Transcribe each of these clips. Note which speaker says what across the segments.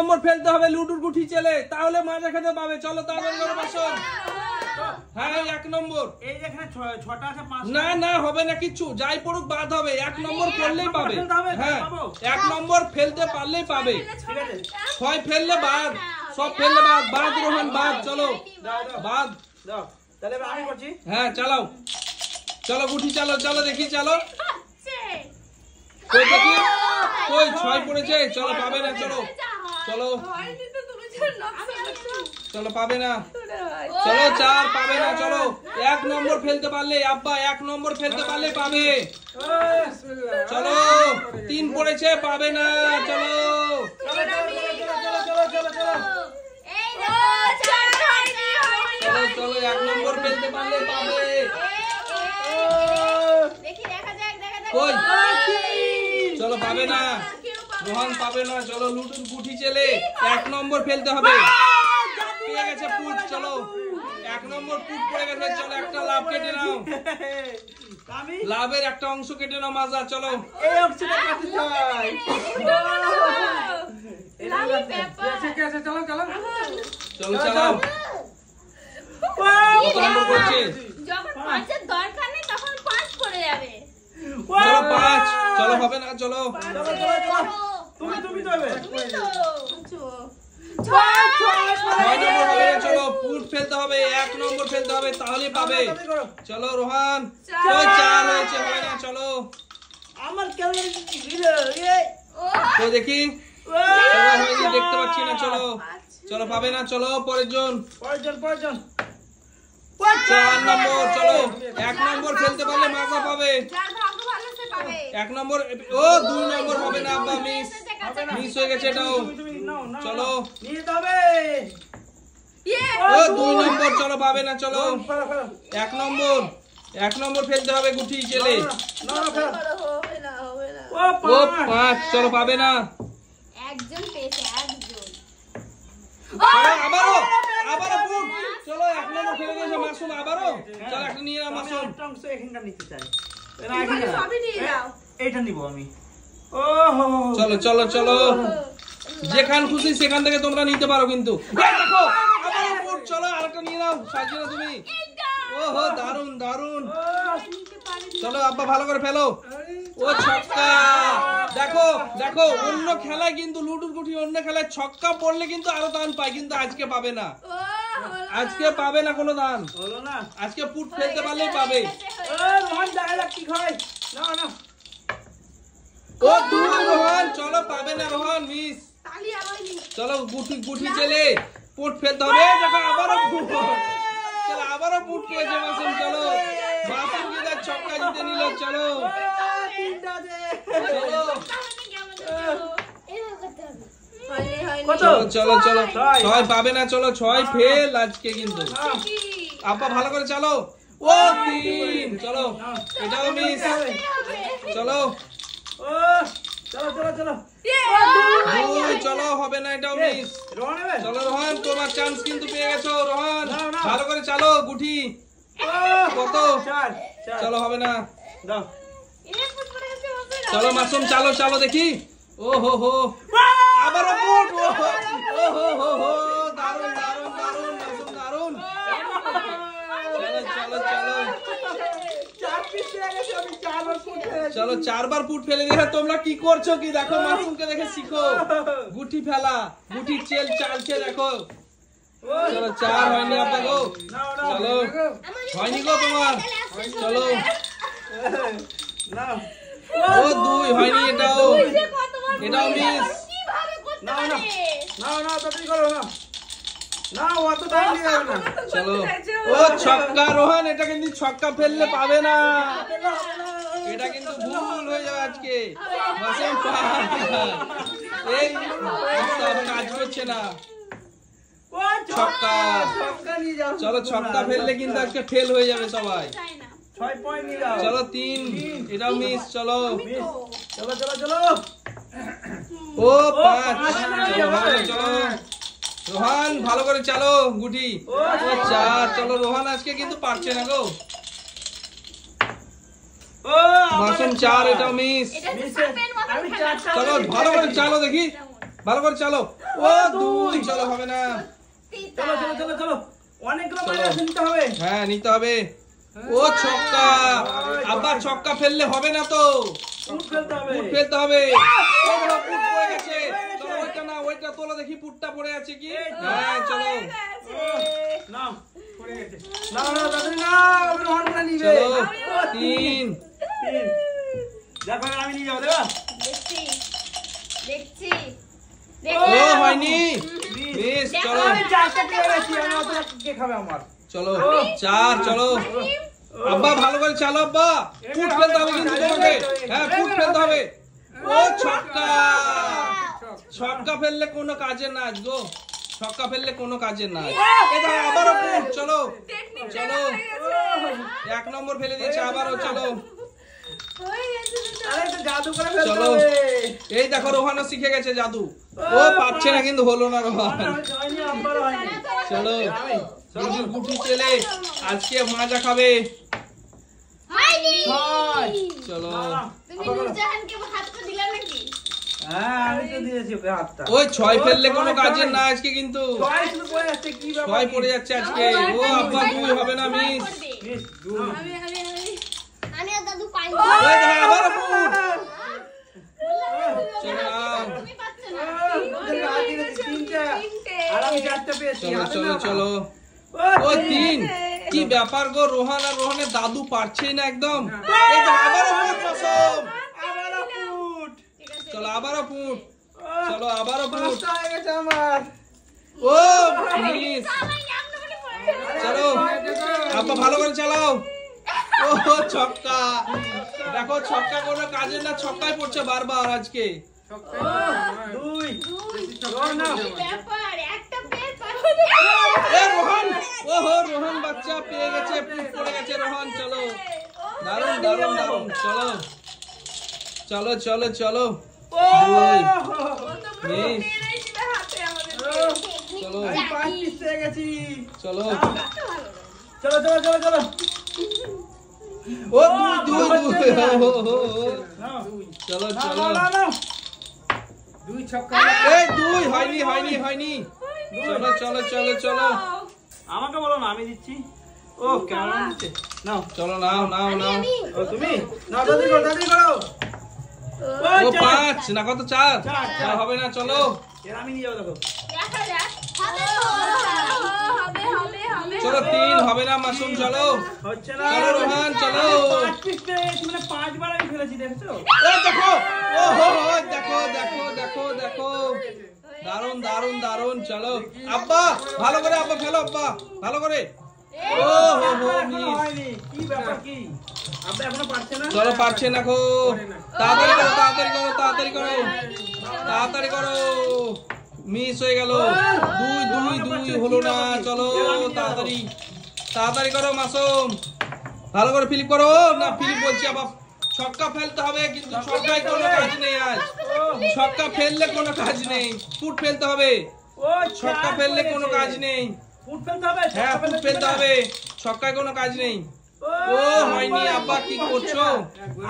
Speaker 1: নম্বর ফেলতে হবে লুডুর গুটি চেলে, তাহলে মজা খেতে পাবে। চলো তাড়াতাড়ি করো মাসুম। হ্যাঁ 1 নম্বর।
Speaker 2: এই যে এখানে 6টা আছে 5টা।
Speaker 1: না না হবে না কিচ্ছু, যাই পড়ুক বাদ হবে। 1 নম্বর পড়লেই পাবে। হ্যাঁ 1 নম্বর ফেলতে পারলেই পাবে।
Speaker 2: ঠিক আছে
Speaker 1: 6 ফেললে বাদ, সব ফেললে বাদ। বাদ রোহন বাদ। চলো বাদ
Speaker 2: দাও, তাহলে এবার আমি করছি।
Speaker 1: হ্যাঁ চালাও, চলো গুটি চালো, চলো দেখি চালো। কই দেখি, কই 6 পড়েছে। চলো পাবে না, চলো চলো চলো পাবে না। চলো 4 পাবে না। চলো 1 নম্বর ফেলতে পারলে আব্বা, 1 নম্বর ফেলতে পারলে পাবে। চলো 3 পড়েছে, পাবে না। চলো চলো চলো 1 নম্বর ফেলতে পারলে পাবে। কই চলো পাবে না, রোহন পাবে না। চলো লুডুর গুটি চেলে 1 নম্বর ফেলতে হবে। পেয়ে গেছে পুট। চলো 1 নম্বর পুট পড়ে গেছে। চলো একটা লাভ কেটে নাও, লাভের একটা অংশ কেটে নাও মাজা। চলো
Speaker 2: এই অংশটা কাটতে চাই। চলো চলো
Speaker 1: চলো চালাও। কত নম্বর করছে?
Speaker 3: যখন 5 এর দরকার নেই তখন 5 পড়ে যাবে।
Speaker 1: চলো 5। চলো হবে না। চলো
Speaker 2: তুমি তো হবে।
Speaker 3: তুমি তো
Speaker 1: 6 নম্বর হবে না। চলো পুট ফেলতে হবে, 1 নম্বর ফেলতে হবে, তাহলেই পাবে। চলো রোহান, কই 4 হয়েছে, হবে না। চলো
Speaker 2: আমার কেমন
Speaker 1: তো দেখি। চলো হয়নি, দেখতে পাচ্ছি না। চলো চলো পাবে না। চলো পরের জন। 4 নম্বর। চলো 1 নম্বর ফেলতে পারলে মাজা পাবে।
Speaker 3: যার ভাগ্য ভালো সে পাবে।
Speaker 1: 1 নম্বর। ও 2 নম্বর হবে না আব্বা, মিস হয়ে গেছে এটাও। চলো
Speaker 2: নিয়ে যাবে।
Speaker 1: ও 2 নম্বর। চলো পাবে না। চলো 1 নম্বর। 1 নম্বর ফেলতে হবে গুটি চেলে।
Speaker 3: হবে না হবে না।
Speaker 1: ও 5। চলো পাবে না।
Speaker 3: একজন পেয়েছে, একজন।
Speaker 1: আবারও আবারও পুট। চলো 1 নম্বর ফেলে দিয়েছে মাসুম। আবারও চলো একটা নিয়ে নাও মাসুম।
Speaker 2: একটা অংশ এখানটা নিতে চাই।
Speaker 3: তুমি সবই নিয়ে যাও।
Speaker 2: এইটা নিব আমি। ওহো
Speaker 1: চলো চলো চলো, যেখান খুশি সেখান থেকে তোমরা নিতে পারো কিন্তু। এই দেখো আবারও পুট। চলো আরেকটা নিয়ে নাও সাজিনা তুমি। ওহো দারুন দারুন। চলো আব্বা ভালো করে ফেলো। ও ছক্কা। দেখো দেখো, অন্য খেলায় কিন্তু লুডুর গুটি, অন্য খেলায় ছক্কা পড়লে কিন্তু আরো দান পায়, কিন্তু আজকে পাবে না। আজকে পাবে না কোনো দান।
Speaker 2: হলো না।
Speaker 1: আজকে পুট ফেলতে পারলেই পাবে।
Speaker 2: ও রোহন ডায়লগ কি হয়? না না।
Speaker 1: ও 2 রোহন। চলো পাবে না রোহন, মিস।
Speaker 3: তালি আবারই।
Speaker 1: চলো গুটি গুটি চেলে পুট ফেলতে হবে। দেখো আবারও পুট। চলো আবারও পুট পেয়েছে মাসুম। চলো মাসুম কিনা ছক্কা জিতে নিল। চলো
Speaker 2: তিনটা দে।
Speaker 1: চলো
Speaker 2: কত?
Speaker 1: চলো চলো 6 পাবে না। চলো 6 ফেল আজকে কিন্তু। আব্বা ভালো করে চালো। ও 3। চলো এটাও মিস। চলো
Speaker 2: ও চলো চলো চলো।
Speaker 1: 2। চলো হবে না, এটাও মিস।
Speaker 2: রোহন হবে।
Speaker 1: চলো রোহন, তোমার চান্স কিন্তু পেয়ে গেছো রোহন। ভালো করে চালো গুটি। কত?
Speaker 2: 4।
Speaker 1: চলো হবে না।
Speaker 2: দাও।
Speaker 1: চলো মাসুম চালো চালো দেখি। ও হো হো আবারও পুট। ও হো হো হো দারুন দারুন দারুন মাসুম দারুন। চলো চলো চলো
Speaker 2: 4 পিস হয়ে গেছে, আমি 4 বার ফুট ফেলেছি।
Speaker 1: চলো 4 বার পুট ফেলে দিয়ে তোমরা কি করছো কি দেখো, মাসুমকে দেখে শিখো। গুটি ফেলা, গুটি চেল চালছে দেখো। চলো 4 হয়নি আব্বা গো। চলো হয়নি গো তোমার। চলো
Speaker 2: না
Speaker 1: ও 2 হয়নি, এটাও এটাও মিস।
Speaker 2: না না না না তুমি করো না। না অত টাইম নিয়ে যাবে না।
Speaker 1: চলো ও ছক্কা রোহন, এটা কিন্তু ছক্কা ফেললে পাবে না। এটা কিন্তু ভুল হয়ে যাবে আজকে। মাসুম এই সব কাজ করছে না।
Speaker 2: ও
Speaker 1: ছক্কা।
Speaker 2: ছক্কা নিয়ে যাও।
Speaker 1: চলো ছক্কা ফেললে কিন্তু আজকে ফেল হয়ে যাবে সবাই।
Speaker 2: 6 পয়েন্ট নিয়ে যাও।
Speaker 1: চলো 3, এটাও মিস। চলো
Speaker 2: চলো চলো চলো।
Speaker 1: ও 5। চলো ভালো চলো রোহন, ভালো করে চালো গুটি। ও 4। চলো রোহন আজকে কিন্তু পারছে না গো।
Speaker 2: ও
Speaker 1: মাসুম 4, এটাও মিস।
Speaker 2: আমি 4
Speaker 1: চলো ভালো করে চালো দেখি। ভালো করে চালো। ও দুই, চলো হবে না।
Speaker 2: চলো চলো চলো চলো, অনেকগুলো মাছ
Speaker 1: চলো।
Speaker 2: আছে, নিতে হবে।
Speaker 1: হ্যাঁ নিতে হবে। ও ছক্কা, আবার ছক্কা ফেললে হবে না তো,
Speaker 2: ফুট ফেলতে হবে।
Speaker 1: পুট ফেলতে হবে। ও দেখো পুট পড়ে গেছে। চলো ওইটা না, ওইটা তোলো দেখি পুটটা পড়ে আছে কি। হ্যাঁ চলো
Speaker 2: নাও, পড়ে গেছে। নাও নাও তাড়াতাড়ি নাও, আপনি হর্ন করে নিবে।
Speaker 1: চলো,
Speaker 2: ও,
Speaker 1: 3।
Speaker 2: তিন। দেখো এবার আমি নিয়ে যাবো, দেবা?
Speaker 3: দেখছি দেখছি
Speaker 1: ও হয়নি, মিস। চলো
Speaker 2: আমি চারটা পেয়ে গেছি, আমি অত কে খাবে আমার?
Speaker 1: চলো 4। চলো আব্বা ভালো করে চালো আব্বা, ফুট ফেলতে হবে কিন্তু তোমাকে। হ্যাঁ ফুট ফেলতে হবে। ও ছক্কা, ছক্কা ফেললে কোনো কাজের না গো, ছক্কা ফেললে কোনো কাজের না। এটা আবারও ফুট। চলো চলো, 1 নম্বর ফেলে দিয়েছে আবারও। চলো
Speaker 2: আরে তো জাদু করে ফেলতে
Speaker 1: চলো,
Speaker 2: হবে।
Speaker 1: এই দেখো রোহানও শিখে গেছে জাদু। ও পারছে না কিন্তু, হলো না রোহান।
Speaker 2: হয়নি, আব্বারও হয়নি।
Speaker 1: চলো
Speaker 2: আমি,
Speaker 1: দুটি গুটি ছেলে আজকে মাজা খাবে।
Speaker 3: হয়নি।
Speaker 2: ছয়।
Speaker 1: চলো
Speaker 2: না, না,
Speaker 3: তুমি
Speaker 2: আবার বলো।
Speaker 3: নূরজাহানকে হাতটা দিলা নাকি?
Speaker 2: হ্যাঁ, আমি তো দিয়েছি ওকে হাতটা।
Speaker 1: ওই 6 ফেললে
Speaker 2: ও,
Speaker 1: কোনো
Speaker 2: ছয়,
Speaker 1: কাজের
Speaker 2: ছয়।
Speaker 1: না আজকে কিন্তু।
Speaker 2: ছয় শুধু পড়ে যাচ্ছে, কি ব্যাপার?
Speaker 1: 6 পড়ে যাচ্ছে আজকে। ও আব্বা 2 হবে না, মিস।
Speaker 2: মিস, দুই।
Speaker 3: আমি আর দাদু পাই
Speaker 1: ওই দেখো আবারও ফুট। চলো নাও।
Speaker 3: তুমি পাচ্ছ না।
Speaker 2: ওদেরকে হাত দিয়ে দিয়েছি, তিনটা। আর আমি চারটা পেয়েছি।
Speaker 1: চলো
Speaker 2: হাতে
Speaker 1: চলো
Speaker 2: নাও।
Speaker 1: চলো।
Speaker 2: ও,
Speaker 1: ও 3। কি ব্যাপার গো, রোহান আর রোহানের দাদু পারছেই না একদম। এই তো আবারও ফুট মাসুম।
Speaker 2: আবারও ফুট।
Speaker 1: চলো আবারও ফুট।
Speaker 2: ও,
Speaker 1: চলো আবারও ফুট।
Speaker 2: পাঁচটা হয়ে গেছে আমার।
Speaker 1: ও মিস।
Speaker 3: আমার নামটা মনে পড়ছে না।
Speaker 1: চলো আব্বা ভালো করে চালাও। ও ছক্কা, দেখো ছক্কা কোনো কাজের না, ছক্কায় পড়ছে বারবার আজকে।
Speaker 2: ও, দুই। ও, নাও।
Speaker 3: কি ব্যাপার, একটা পেয়ে পারো
Speaker 1: এ রোহান, ওহো রোহান বাচ্চা পেয়ে গেছে, ফুট পড়ে গেছে রোহান। চলো দারুন দারুন দারুন। চলো চলো চলো চলো।
Speaker 2: ও,
Speaker 1: দুই, মিস। চলো
Speaker 2: আমি 5 পিস পেয়ে গেছি।
Speaker 1: চলো।
Speaker 2: চলো চলো চলো চলো।
Speaker 1: ও দুই দুই দুই। ও, ও, ও, ও।
Speaker 2: নাও।
Speaker 1: চলো
Speaker 2: নাও,
Speaker 1: চলো।
Speaker 2: নাও, নাও, নাও। দুই ছক্কা।
Speaker 1: এই 2 হয়নি হয়নি হয়নি। চলো চলো চলো চলো।
Speaker 2: আমাকে বলো না, আমি দিচ্ছি। ও ক্যামেরা নিচ্ছে। নাও।
Speaker 1: চলো নাও নাও নাও।
Speaker 2: ও তুমি নাও, তাড়াতাড়ি করো, তাড়াতাড়ি করো।
Speaker 1: ও
Speaker 2: চার।
Speaker 1: 5 না কত 4।
Speaker 2: চার,
Speaker 1: চলো হবে না। চলো
Speaker 2: এর আমি নিয়ে যাবো, দেখো।
Speaker 3: দেখা যাক। হবে তো। হবে হবে হবে।
Speaker 1: চলো 3 হবে না মাসুম। চলো
Speaker 2: হচ্ছে না।
Speaker 1: চলো রোহান চলো।
Speaker 2: 5 পিস পেয়ে গেছি, মানে 5 বার আমি ফেলেছি, দেখছো?
Speaker 1: এই দেখো, ও হো হো, দেখো দেখো দেখো দেখো। দারুন দারুন দারুন। চলো আব্বা ভালো করে, আব্বা ফেলো আব্বা ভালো করে। ও হো হো
Speaker 2: এখনো
Speaker 1: মিস।
Speaker 2: হয়নি। কি ব্যাপার কি? আপনি এখনো পারছেন না?
Speaker 1: চলো পারছে না গো, তাড়াতাড়ি করো তাড়াতাড়ি করো তাড়াতাড়ি করো তাড়াতাড়ি করো। মিস হয়ে গেল। 2 2 2 হলো না। চলো তাড়াতাড়ি তাড়াতাড়ি করো মাসুম, ভালো করে ফিলিপ করো। না ফিলিপ বলছি আবার, ছক্কা ফেলতে হবে কিন্তু ছক্কায় কোনো কাজ নেই আজ। ছক্কা ফেললে কোনো কাজ নেই, ফুট ফেলতে হবে।
Speaker 2: ও,
Speaker 1: ছক্কা
Speaker 2: চার
Speaker 1: ফেললে
Speaker 2: পড়েছে।
Speaker 1: কোনো কাজ নেই।
Speaker 2: ফুট ফেলতে হবে?
Speaker 1: হ্যাঁ
Speaker 2: ছক্কা
Speaker 1: ফুট ফেলতে
Speaker 2: হবে
Speaker 1: হবে, ছক্কায় কোনো কাজ নেই। ও হয়নি আব্বা, কি করছো?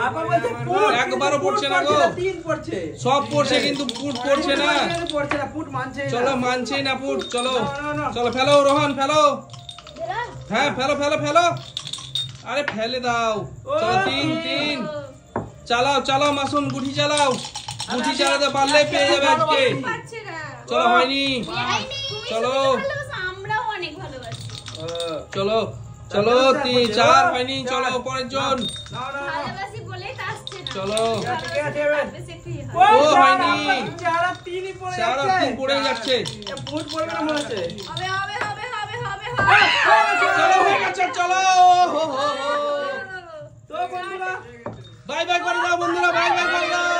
Speaker 2: আব্বা বলছে ফুট,
Speaker 1: একবারও
Speaker 2: ফুট
Speaker 1: পড়ছে না গো।
Speaker 2: 3 পড়ছে।
Speaker 1: সব পড়ছে কিন্তু ফুট পড়ছে না।
Speaker 2: পড়ছে না, ফুট মানছেই না।
Speaker 1: চলো মানছেই না ফুট। চলো
Speaker 2: না।
Speaker 1: চলো ফেলো রোহান ফেলো। হ্যাঁ ফেলো ফেলো ফেলো। আরে ফেলে দাও। চলো 3 3। চালাও চালাও মাসুম, গুটি চালাও। গুটি চালাতে পারলে পেয়ে যাবে আজকে।
Speaker 3: পারছে না।
Speaker 1: চলো হয়নি।
Speaker 3: হয়নি।
Speaker 1: চলো।
Speaker 3: আমরাও অনেক ভালোবাসি।
Speaker 1: চলো চলো 3 4 হয়নি। চলো পরের জন।
Speaker 2: না না না।
Speaker 3: ভালোবাসি বলেই তো আসছে না।
Speaker 1: চলো।
Speaker 2: ঠিক আছে এবার।
Speaker 3: বেশি
Speaker 2: ও,
Speaker 1: ও, হয়নি।
Speaker 2: চার আর তিনই পড়ে
Speaker 1: চার আর
Speaker 2: যাচ্ছে।
Speaker 1: 3 পড়ে যাচ্ছে।
Speaker 2: এ ফুট পড়বে না মনে হচ্ছে।
Speaker 3: হবে হবে হবে হবে হবে
Speaker 1: চলো হয়ে গেছে। চলো হো হো হো।
Speaker 2: তো বন্ধুরা,
Speaker 1: বাই বাই করে দাও বন্ধুরা, বাই বাই করে দাও।